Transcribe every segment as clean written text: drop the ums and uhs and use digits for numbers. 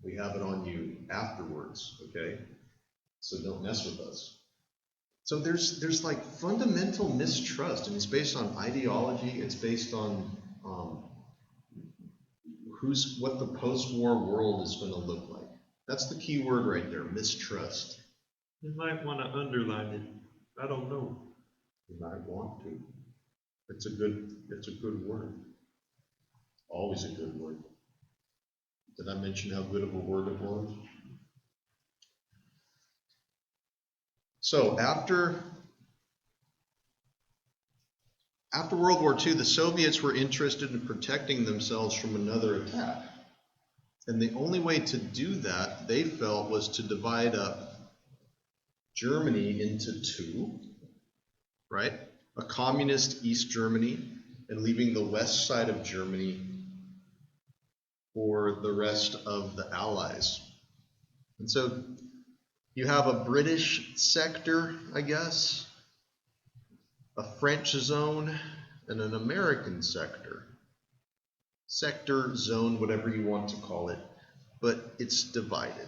We have it on you afterwards, okay? So don't mess with us. So there's like fundamental mistrust, and it's based on ideology. It's based on what the post-war world is going to look like. That's the key word right there, mistrust. You might want to underline it. I don't know. You might want to. It's a good word. Always a good word. Did I mention how good of a word it was? So after World War II, the Soviets were interested in protecting themselves from another attack. And the only way to do that, they felt, was to divide up Germany into two, right? A communist East Germany, and leaving the west side of Germany for the rest of the Allies. And so you have a British sector, I guess, a French zone, and an American sector. Sector, zone, whatever you want to call it, but it's divided.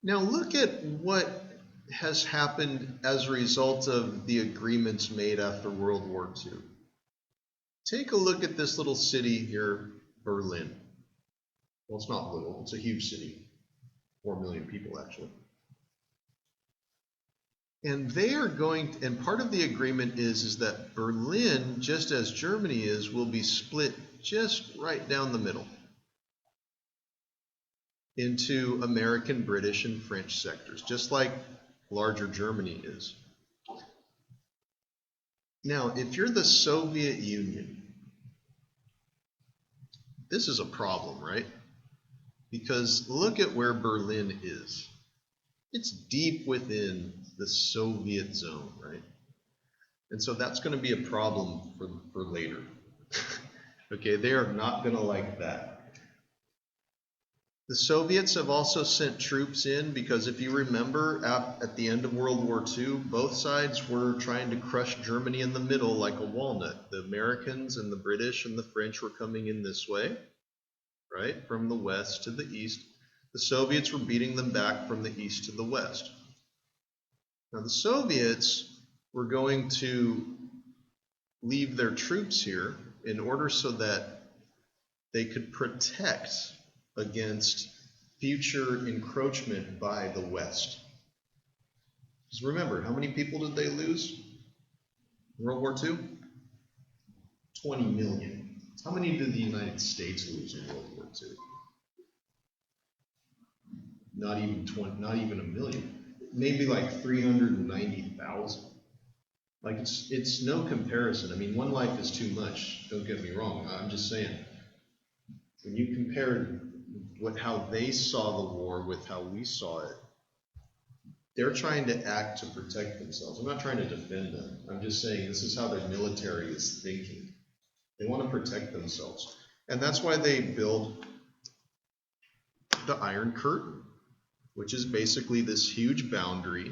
Now look at what has happened as a result of the agreements made after World War II. Take a look at this little city here, Berlin. Well, it's not little, it's a huge city. 4 million people, actually. And they are going, and part of the agreement is that Berlin, just as Germany is, will be split just right down the middle into American, British, and French sectors, just like larger Germany is. Now, if you're the Soviet Union, this is a problem, right? Because look at where Berlin is. It's deep within the Soviet zone, right? And so that's going to be a problem for later. Okay, they are not going to like that. The Soviets have also sent troops in because if you remember, at the end of World War II, both sides were trying to crush Germany in the middle like a walnut. The Americans and the British and the French were coming in this way, right, from the west to the east. The Soviets were beating them back from the east to the west. Now the Soviets were going to leave their troops here in order so that they could protect against future encroachment by the West. Because remember, how many people did they lose in World War II? 20 million. How many did the United States lose in World War II? Not even a million. Maybe like 390,000. Like it's no comparison. I mean, one life is too much. Don't get me wrong. I'm just saying, when you compare how they saw the war with how we saw it, they're trying to act to protect themselves. I'm not trying to defend them. I'm just saying this is how their military is thinking. They want to protect themselves. And that's why they build the Iron Curtain, which is basically this huge boundary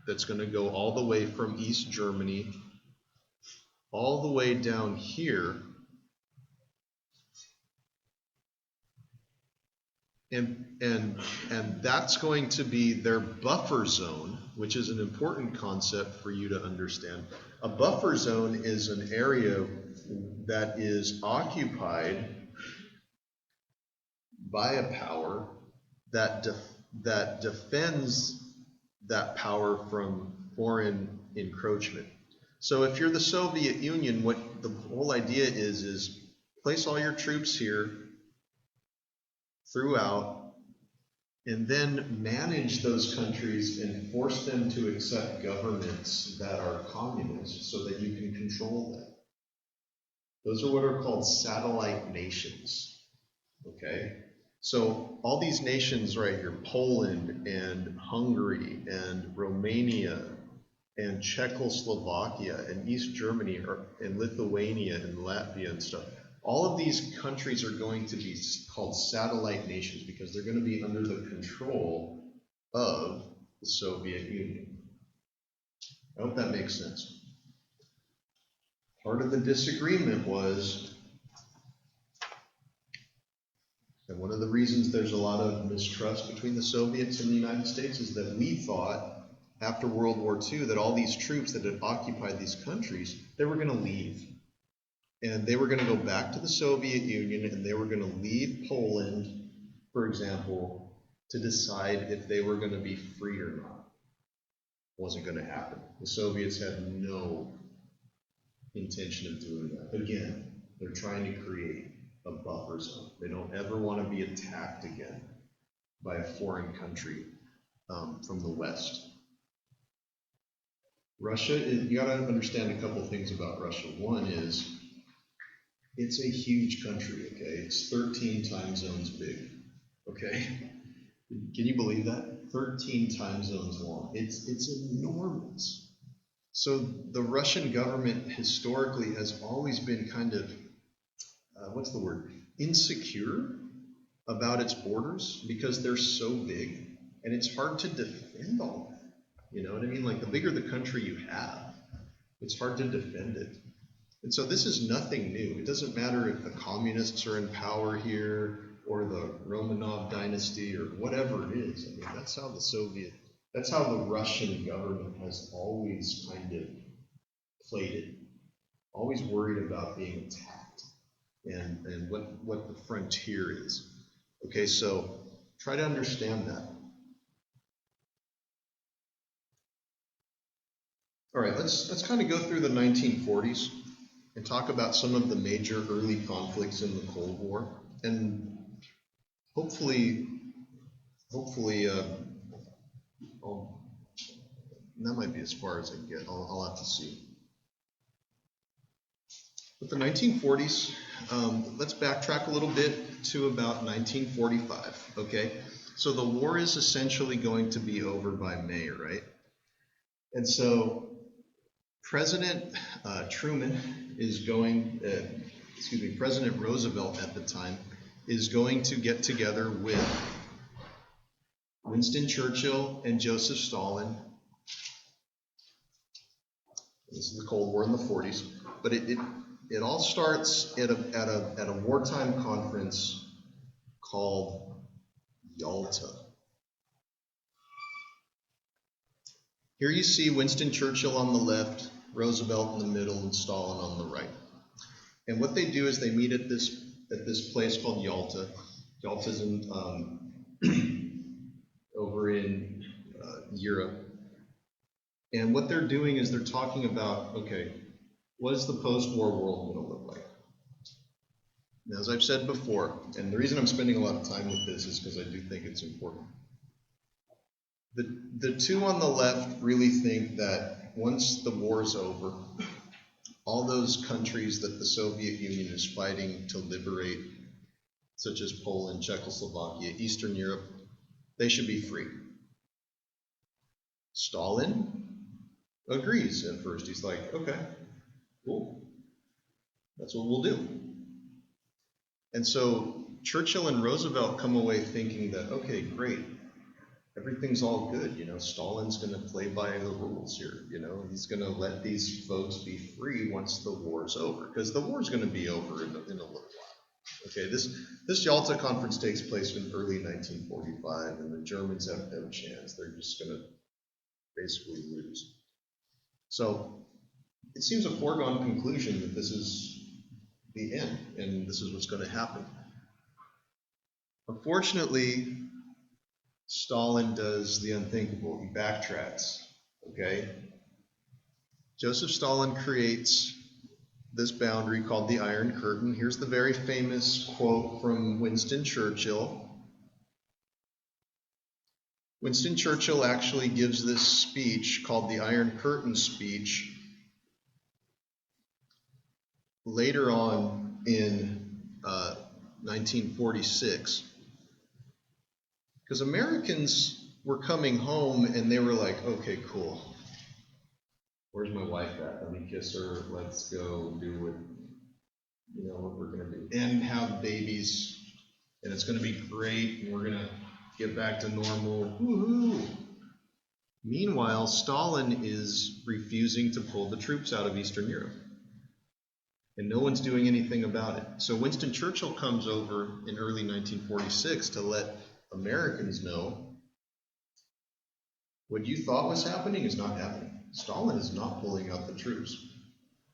that's going to go all the way from East Germany all the way down here. And that's going to be their buffer zone, which is an important concept for you to understand. A buffer zone is an area that is occupied by a power that defends that power from foreign encroachment. So if you're the Soviet Union, what the whole idea is place all your troops here throughout, and then manage those countries and force them to accept governments that are communist so that you can control them. Those are what are called satellite nations, okay? So all these nations right here, Poland and Hungary and Romania and Czechoslovakia and East Germany and Lithuania and Latvia and stuff, all of these countries are going to be called satellite nations because they're going to be under the control of the Soviet Union. I hope that makes sense. Part of the disagreement was And one of the reasons there's a lot of mistrust between the Soviets and the United States is that we thought after World War II that all these troops that had occupied these countries, they were going to leave. And they were going to go back to the Soviet Union, and they were going to leave Poland, for example, to decide if they were going to be free or not. It wasn't going to happen. The Soviets had no intention of doing that. Again, they're trying to create a buffer zone. They don't ever want to be attacked again by a foreign country from the West. Russia, you got to understand a couple things about Russia. One is, it's a huge country, okay? It's 13 time zones big, okay? Can you believe that? 13 time zones long. It's enormous. So the Russian government historically has always been kind of, what's the word? Insecure about its borders because they're so big, and it's hard to defend all that. You know what I mean? Like, the bigger the country you have, it's hard to defend it. And so this is nothing new. It doesn't matter if the communists are in power here or the Romanov dynasty or whatever it is. I mean, that's how the Russian government has always kind of played it. Always worried about being attacked and what the frontier is. Okay, so try to understand that. All right, let's kind of go through the 1940s and talk about some of the major early conflicts in the Cold War, and hopefully, that might be as far as I can get. I'll have to see. But the 1940s, let's backtrack a little bit to about 1945. Okay, so the war is essentially going to be over by May, right? And so President Truman is going, President Roosevelt at the time is going to get together with Winston Churchill and Joseph Stalin. This is the Cold War in the 40s, but it all starts at a wartime conference called Yalta. Here you see Winston Churchill on the left, Roosevelt in the middle, and Stalin on the right. And what they do is they meet at this place called Yalta. Yalta's in over in Europe. And what they're doing is they're talking about, okay, what is the post-war world going to look like? Now, as I've said before, and the reason I'm spending a lot of time with this is because I do think it's important. The two on the left really think that once the war is over, all those countries that the Soviet Union is fighting to liberate, such as Poland, Czechoslovakia, Eastern Europe, they should be free. Stalin agrees at first. He's like, okay, cool. That's what we'll do. And so Churchill and Roosevelt come away thinking that, okay, great. Everything's all good, you know, Stalin's going to play by the rules here, you know, he's going to let these folks be free once the war's over, because the war's going to be over in a little while. Okay, this Yalta conference takes place in early 1945, and the Germans have no chance. They're just going to basically lose. So it seems a foregone conclusion that this is the end, and this is what's going to happen. Unfortunately, Stalin does the unthinkable. He backtracks, okay? Joseph Stalin creates this boundary called the Iron Curtain. Here's the very famous quote from Winston Churchill. Winston Churchill actually gives this speech called the Iron Curtain speech later on in 1946. Because Americans were coming home and they were like, okay, cool. Where's my wife at? Let me kiss her. Let's go do what we're going to do. And have babies. And it's going to be great. And we're going to get back to normal. Woohoo! Meanwhile, Stalin is refusing to pull the troops out of Eastern Europe. And no one's doing anything about it. So Winston Churchill comes over in early 1946 to let Americans know what you thought was happening is not happening. Stalin is not pulling out the troops.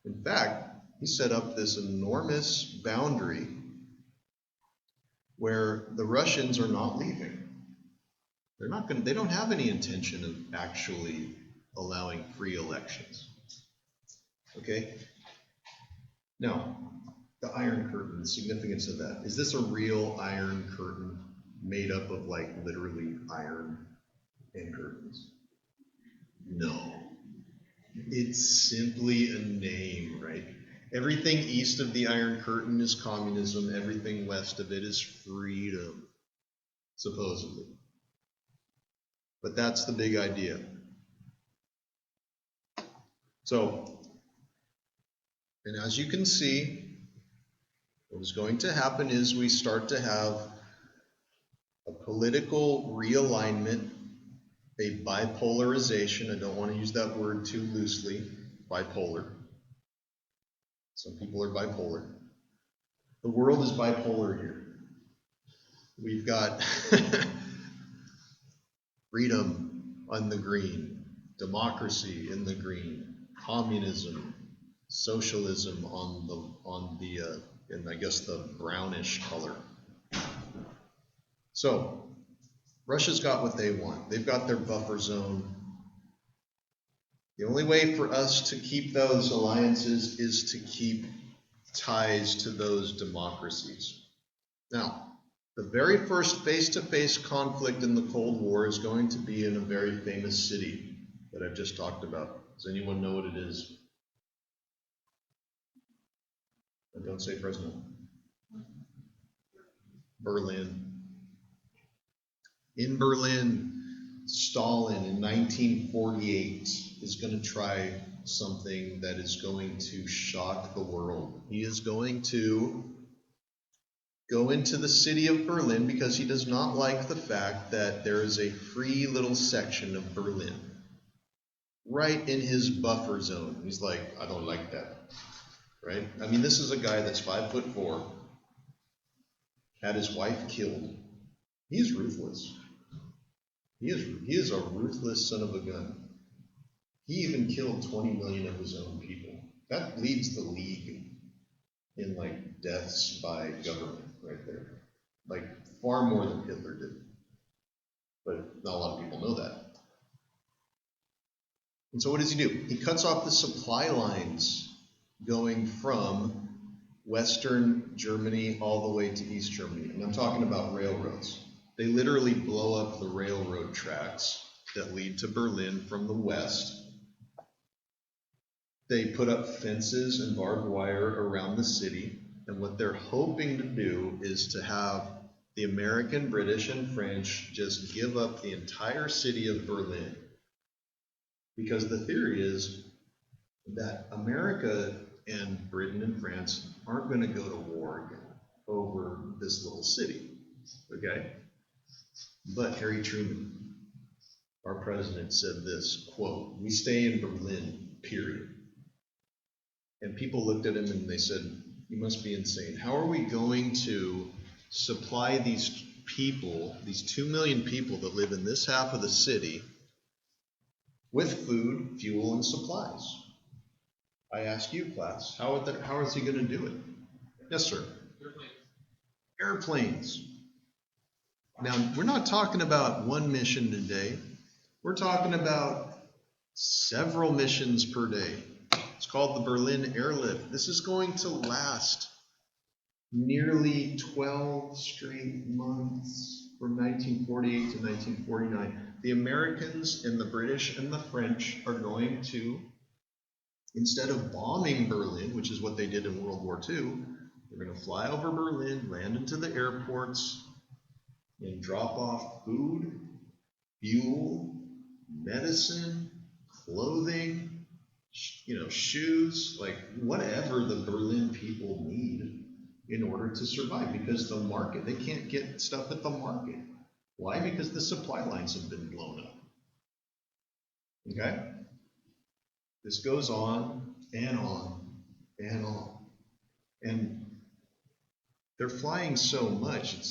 In fact, he set up this enormous boundary where the Russians are not leaving. They don't have any intention of actually allowing free elections. Okay? Now, the Iron Curtain, the significance of that. Is this a real Iron Curtain made up of like literally iron and curtains? No. It's simply a name, right? Everything east of the Iron Curtain is communism. Everything west of it is freedom, supposedly. But that's the big idea. So, and as you can see, what is going to happen is we start to have a political realignment, a bipolarization. I don't want to use that word too loosely, bipolar. Some people are bipolar. The world is bipolar here. We've got freedom on the green, democracy in the green, communism, socialism on the and I guess the brownish color. So Russia's got what they want. They've got their buffer zone. The only way for us to keep those alliances is to keep ties to those democracies. Now, the very first face-to-face conflict in the Cold War is going to be in a very famous city that I've just talked about. Does anyone know what it is? Don't say Fresno. Berlin. In Berlin, Stalin in 1948 is going to try something that is going to shock the world. He is going to go into the city of Berlin because he does not like the fact that there is a free little section of Berlin right in his buffer zone. He's like, I don't like that. Right? I mean, this is a guy that's 5'4", had his wife killed. He's ruthless. He is a ruthless son of a gun. He even killed 20 million of his own people. That leads the league in like deaths by government right there. Like far more than Hitler did. But not a lot of people know that. And so what does he do? He cuts off the supply lines going from Western Germany all the way to East Germany. And I'm talking about railroads. They literally blow up the railroad tracks that lead to Berlin from the west. They put up fences and barbed wire around the city. And what they're hoping to do is to have the American, British, and French just give up the entire city of Berlin. Because the theory is that America and Britain and France aren't going to go to war again over this little city, okay? But Harry Truman, our president, said this, quote, "We stay in Berlin, period." And people looked at him and they said, "You must be insane. How are we going to supply these people, these 2 million people that live in this half of the city, with food, fuel, and supplies?" I ask you, class, how is he going to do it? Yes, sir. Airplanes. Now, we're not talking about one mission a day. We're talking about several missions per day. It's called the Berlin Airlift. This is going to last nearly 12 straight months from 1948 to 1949. The Americans and the British and the French are going to, instead of bombing Berlin, which is what they did in World War II, they're going to fly over Berlin, land into the airports, and drop off food, fuel, medicine, clothing, shoes, like whatever the Berlin people need in order to survive. Because the market, they can't get stuff at the market. Why? Because the supply lines have been blown up. Okay? This goes on and on and on. And they're flying so much, it's